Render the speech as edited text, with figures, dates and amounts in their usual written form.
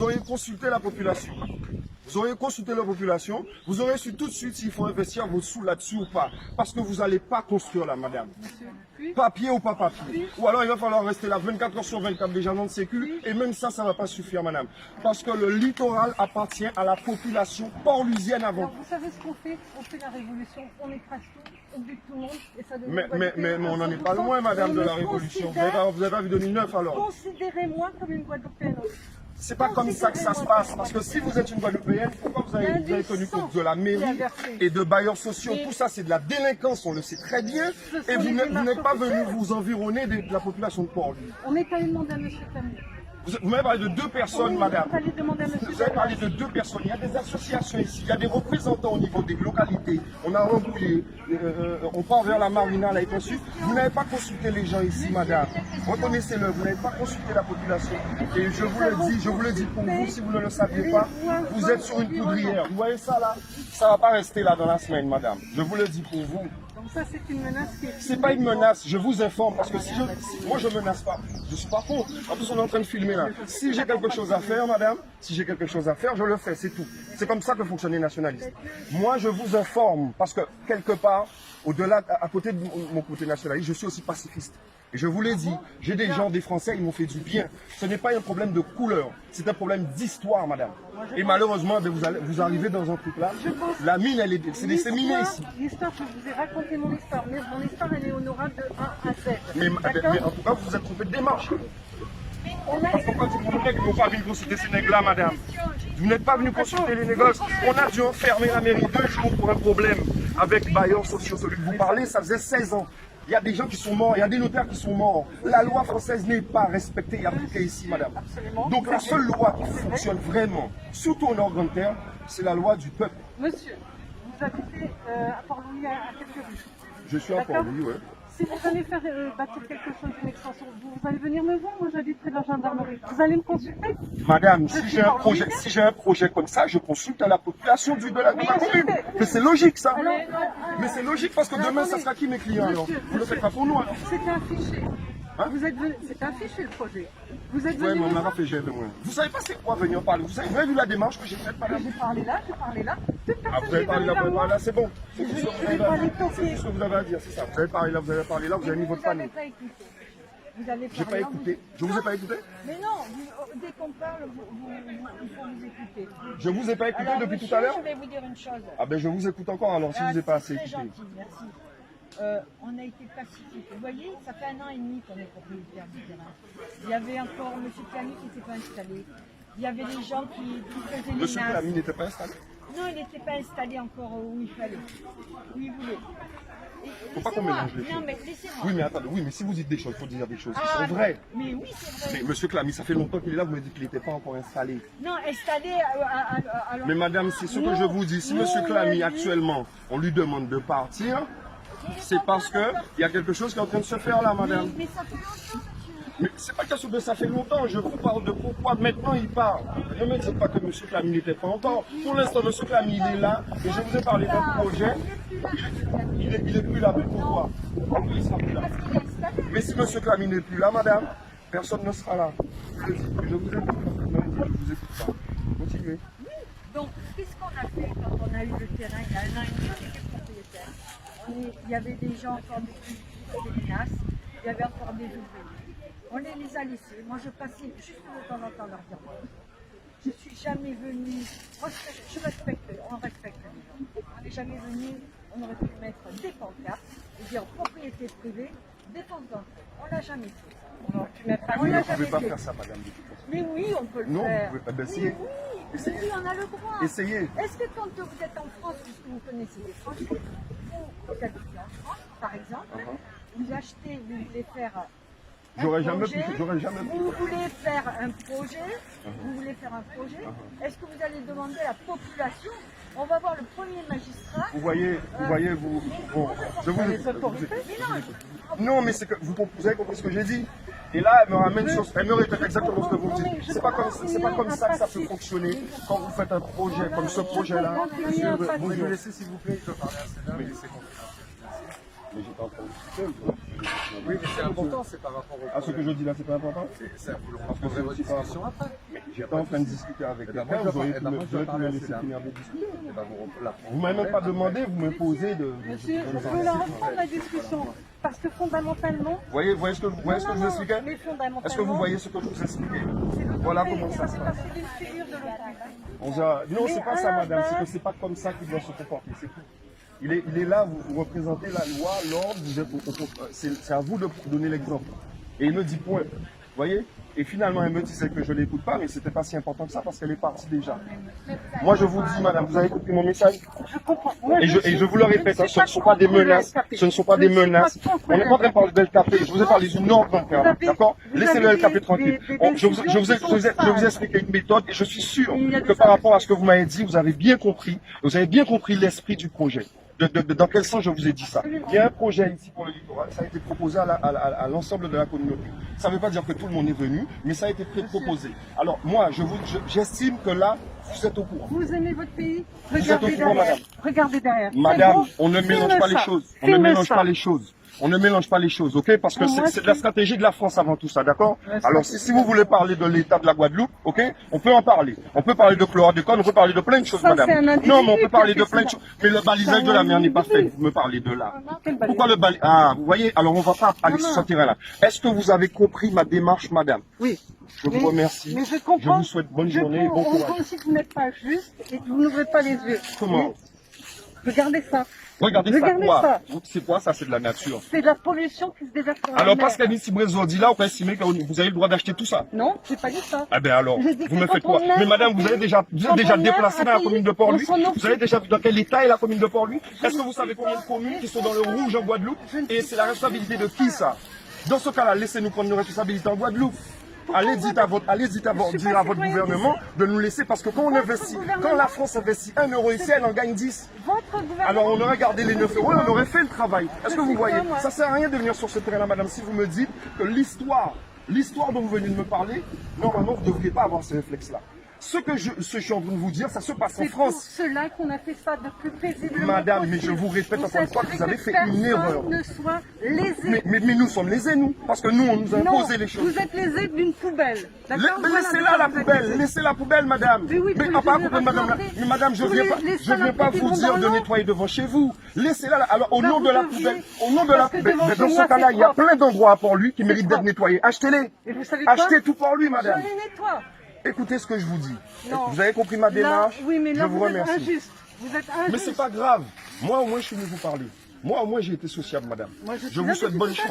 Vous auriez consulté la population. Vous auriez consulté la population, vous aurez su tout de suite s'il faut investir vos sous là-dessus ou pas. Parce que vous n'allez pas construire là, madame. Papier ou pas papier. Ou alors il va falloir rester là 24 heures sur 24 des agents de sécu. Et même ça, ça ne va pas suffire, madame. Parce que le littoral appartient à la population port-lusienne avant. Alors, vous savez ce qu'on fait? On fait la révolution, on écrase tout, on bute tout le monde et ça devient... Mais on n'en est pas loin, madame, de la révolution. Vous n'avez pas vu de 9 alors. Considérez-moi comme une Guadeloupéenne. C'est pas comme ça que ça se passe. Parce que si vous êtes une Guadeloupéenne, pourquoi vous avez tenu compte de la mairie et de bailleurs sociaux? Tout ça, c'est de la délinquance, on le sait très bien. Et vous n'êtes pas venu vous environner de la population de Port-Louis. On est allé demander à M. Camille. Vous m'avez parlé de 2 personnes, madame. On est allé demander à M. Vous avez parlé de 2 personnes. Il y a des associations ici, il y a des représentants au niveau des localités. On a Rambouillet, on part vers la Marina, là, et ainsi. Vous n'avez pas consulté les gens ici, madame. Reconnaissez-le, vous n'avez pas consulté la population. Et je vous le dis pour vous, si vous ne le saviez pas, vous êtes sur une poudrière. Vous voyez ça là? Ça ne va pas rester là dans la semaine, madame. Je vous le dis pour vous. Donc ça, c'est une menace qui est... C'est pas une menace, je vous informe, parce que moi je menace pas, je suis pas contre. En plus on est en train de filmer là. Si j'ai quelque chose à faire, madame, si j'ai quelque chose à faire, je le fais, c'est tout. C'est comme ça que fonctionnent les nationalistes. Moi je vous informe, parce que quelque part, au-delà, à côté de mon côté nationaliste, je suis aussi pacifiste. Et je vous l'ai dit, j'ai des gens, des Français, ils m'ont fait du bien. Ce n'est pas un problème de couleur, c'est un problème d'histoire, madame. Et malheureusement, vous arrivez dans un truc là. La mine, c'est des miné ici. L'histoire, je vous ai raconté mon histoire. Mais mon histoire, elle est honorable de A à Z. Mais en tout cas, vous vous êtes trompé de démarche. Pourquoi vous n'êtes pas venu consulter ces nègres-là, madame? Vous n'êtes pas venu consulter les négociants. On a dû enfermer la mairie 2 jours pour un problème avec bailleurs sociaux. Celui que vous parlez, ça faisait 16 ans. Il y a des gens qui sont morts, il y a des notaires qui sont morts. La loi française n'est pas respectée et appliquée ici, madame. Absolument. Donc la seule loi qui fonctionne vraiment, surtout en organe de terre, c'est la loi du peuple. Monsieur, vous habitez à Port-Louis à quelques rues. Je suis à Port-Louis, oui. Si vous allez faire bâtir quelque chose, une extension, vous allez venir me voir, moi j'habite près de la gendarmerie. Vous allez me consulter? Madame, si j'ai un projet comme ça, je consulte la population de la commune. Mais c'est logique ça. Mais c'est logique parce que demain, ça sera qui mes clients alors? Vous ne le faites pas pour nous alors? C'était affiché. Vous êtes venu, c'est affiché le projet. Vous êtes Oui, venu. mais on a raffiché de moins. Vous savez pas c'est quoi venir parler? Vous avez vu la démarche que j'ai faite, madame? J'ai parlé là, j'ai parlé là. Ah, vous avez parlé là, vous avez parlé là, c'est bon. C'est tout ce que vous Je vais pas les avez à dire. toquer. C'est tout ce que vous avez à dire, c'est ça. Vous avez parlé là, vous avez parlé là, vous avez mis votre panier. Vous avez J'ai pas écouté. Je vous ai pas écouté? Mais non, dès qu'on parle, il faut vous écouter. Je vous ai pas écouté Alors, depuis monsieur, tout à l'heure? je vais vous dire une chose. Ah ben je vous écoute encore alors si vous n'avez pas assez Très écouté. gentil, merci. On a été pacifique. Vous voyez, ça fait 1 an et demi qu'on est propriétaire du terrain. Il y avait encore M. Clamy qui n'était pas installé. Il y avait des gens qui faisaient les Monsieur nasses. Clamy n'était pas installé? Non, il n'était pas installé encore où il fallait, où il voulait. Faut pas qu'on mélange les Non, choses. mais laissez-moi. Oui mais attendez, oui mais si vous dites des choses, il faut dire des choses qui Ah, sont vraies. Mais oui, c'est vrai. Mais Monsieur Clamy, ça fait longtemps qu'il est là, vous me dites qu'il n'était pas encore installé. Non, installé à Mais madame, c'est ce que je vous dis. Si Non, Monsieur Clamy il a dit- actuellement, actuellement, on lui demande de partir, c'est parce qu'il y a quelque chose qui est en train de se faire là, madame. Mais ça fait longtemps, monsieur. Mais c'est pas question de ça fait longtemps, je vous parle de pourquoi maintenant il part. Ne me dites pas que M. Clamy n'était pas encore. Pour l'instant, M. Clamy il est là et je vous ai parlé d'un projet. Il est plus là, mais pourquoi? Pourquoi il sera plus là? Mais si M. Clamy n'est plus là, madame, personne ne sera là. Je vous écoute pas. Je vous écoute pas. Continuez. Donc, qu'est-ce qu'on a fait quand on a eu le terrain il y a 1 an et demi, on était propriétaire. Il y avait des gens encore des menaces, il y avait encore des ouvriers. On les a laissés. Moi, je passais juste de temps en temps leur dire. Je ne suis jamais venue. Moi, je respecte, on respecte les gens. On n'est jamais venu, on aurait pu mettre des pancartes et dire propriété privée, défense d'entrée. On ne l'a jamais fait. On aurait pu mettre Vous ne pouvez pas faire ça, madame. De toute façon. Mais oui, on peut le Non, faire. vous ne pouvez pas essayer. Mais oui, on a le droit. Essayez. Est-ce que quand vous êtes en France, puisque vous connaissez les Français, vous habitez en France, par exemple, vous achetez, vous voulez faire J'aurais jamais vous voulez faire un projet, est-ce que vous allez demander à la population? On va voir le premier magistrat. Vous voyez, bon, je vous écoute. Non, mais c'est que vous avez compris ce que j'ai dit. Et là, elle me ramène sur, elle me répète exactement ce que vous dites. C'est pas comme ça que ça peut fonctionner quand vous faites un projet comme ce projet-là. Vous me laissez s'il vous plaît, je peux parler à Cédar, mais laissez confidentiel. Mais j'étais en train de discuter. Oui, mais c'est important, c'est par rapport au. Ah, ce que je dis là, c'est pas important? Vous le reprendrez votre discussion après. J'étais en train de discuter avec Eh ben, quelqu'un, moi, vous auriez je pu vais me parler assez laisser là. finir de discuter. Eh ben, Vous m'avez même pas demandé, vous me posez de... Monsieur, je veux la reprendre la discussion. Parce que fondamentalement. Vous voyez ce que je vous expliquais? Mais fondamentalement. Est-ce que vous voyez ce que je vous expliquais? Voilà comment ça se passe. Non, c'est pas ça, madame, c'est que c'est pas comme ça qu'il doit se comporter, c'est tout. Il est là, vous représentez la loi, l'ordre, c'est à vous de donner l'exemple. Et il me dit point. Vous voyez? Et finalement, elle me dit que je ne l'écoute pas, mais c'était pas si important que ça parce qu'elle est partie déjà. Moi, je vous dis, madame, vous avez compris mon message? Je comprends. Et je vous le répète, ce ne sont pas des menaces. Ce ne sont pas des menaces. On n'est pas en train de parler de LKP. Je vous ai parlé d'une ordre interne. D'accord? Laissez le LKP tranquille. Je vous ai expliqué une méthode et je suis sûr que par rapport à ce que vous m'avez dit, vous avez bien compris l'esprit du projet. Dans quel sens je vous ai dit ça? Il y a un projet ici pour le littoral, ça a été proposé à l'ensemble de la communauté. Ça ne veut pas dire que tout le monde est venu, mais ça a été proposé. Alors moi, j'estime que là, vous êtes au courant. Vous aimez votre pays? Vous êtes au courant, madame. Regardez derrière. Madame, on ne mélange pas les choses. On ne mélange pas les choses. On ne mélange pas les choses, ok? Parce que c'est de la stratégie de la France avant tout ça, d'accord? Alors, si vous voulez parler de l'état de la Guadeloupe, ok? On peut en parler. On peut parler de chlordécone, on peut parler de plein de choses, madame. Non, mais on peut parler de plein de choses. Mais le balisage de la mer n'est pas fait. Vous me parlez de là. Pourquoi le balisage? Ah, vous voyez? Alors, on va pas aller sur ce terrain-là. Est-ce que vous avez compris ma démarche, madame? Oui. Je vous remercie. Mais je comprends. Je vous souhaite bonne journée et bon courage. On peut aussi que vous n'êtes pas juste et que vous n'ouvrez pas les yeux. Comment? Regardez ça. Regardez Regardez ça, quoi? ça. C'est quoi ça? C'est de la nature. C'est de la pollution qui se déverse dans la Alors, mer. parce qu'Annie Cibrezo dit là, on peut estimer que vous avez le droit d'acheter tout ça. Non, j'ai pas dit ça. Ah ben alors, J'ai dit vous que me quand faites quoi? on aime Mais madame, un vous êtes pays, déjà quand déplacé on dans la aime un commune de pays, Port-Louis. on s'en occupe. Vous avez déjà vu dans quel état est la commune de Port-Louis? Est-ce que vous savez combien de communes qui sont dans le rouge en Guadeloupe? Et c'est la responsabilité de qui ça? Dans ce cas-là, laissez-nous prendre nos responsabilités en Guadeloupe. Allez dire à votre gouvernement de nous laisser, parce que quand on investit, quand la France investit 1 euro ici, elle en gagne 10. Votre gouvernement. Alors on aurait gardé les 9 euros et on aurait fait le travail. Est-ce que vous voyez? moi. Ça sert à rien de venir sur ce terrain-là, madame, si vous me dites que l'histoire dont vous venez de me parler, normalement vous ne devriez pas avoir ces réflexes-là. Ce que je suis en train de vous dire, ça se passe en C'est pour France. cela qu'on a fait ça de plus paisiblement Madame, mais possible. je vous répète Pour encore une fois que vous avez s'assurer fait une erreur. personne ne soit lésé. Mais nous sommes lésés, nous, parce que nous, on nous a Non, imposé les choses. vous êtes lésé d'une poubelle. D'accord? Mais Voilà, laissez-la la vous êtes poubelle, lésé. laissez la poubelle, madame. Mais oui, mais mais pas je vais madame, raconter mais madame, je tous viens les pas vous salopes qui vont dire dans de l'eau. nettoyer devant chez vous. Laissez-la là. Alors au Bah, nom vous de la devriez, poubelle, au nom de la parce que poubelle, devant mais chez dans ce moi, cas-là, c'est il y a propre. plein d'endroits pour lui qui méritent d'être propre. nettoyés. Achetez-les. Et vous savez quoi? Achetez tout pour lui, madame. Je les nettoie. Écoutez ce que je vous dis. Non. Vous avez compris ma démarche? Là, oui, mais là, Je vous vous êtes remercie. injuste. Vous êtes injuste. Mais c'est pas grave. Moi, au moins, je suis venu vous parler. Moi, au moins, j'ai été sociable, madame. Moi, je suis Je vous là souhaite depuis bonne tout à chance.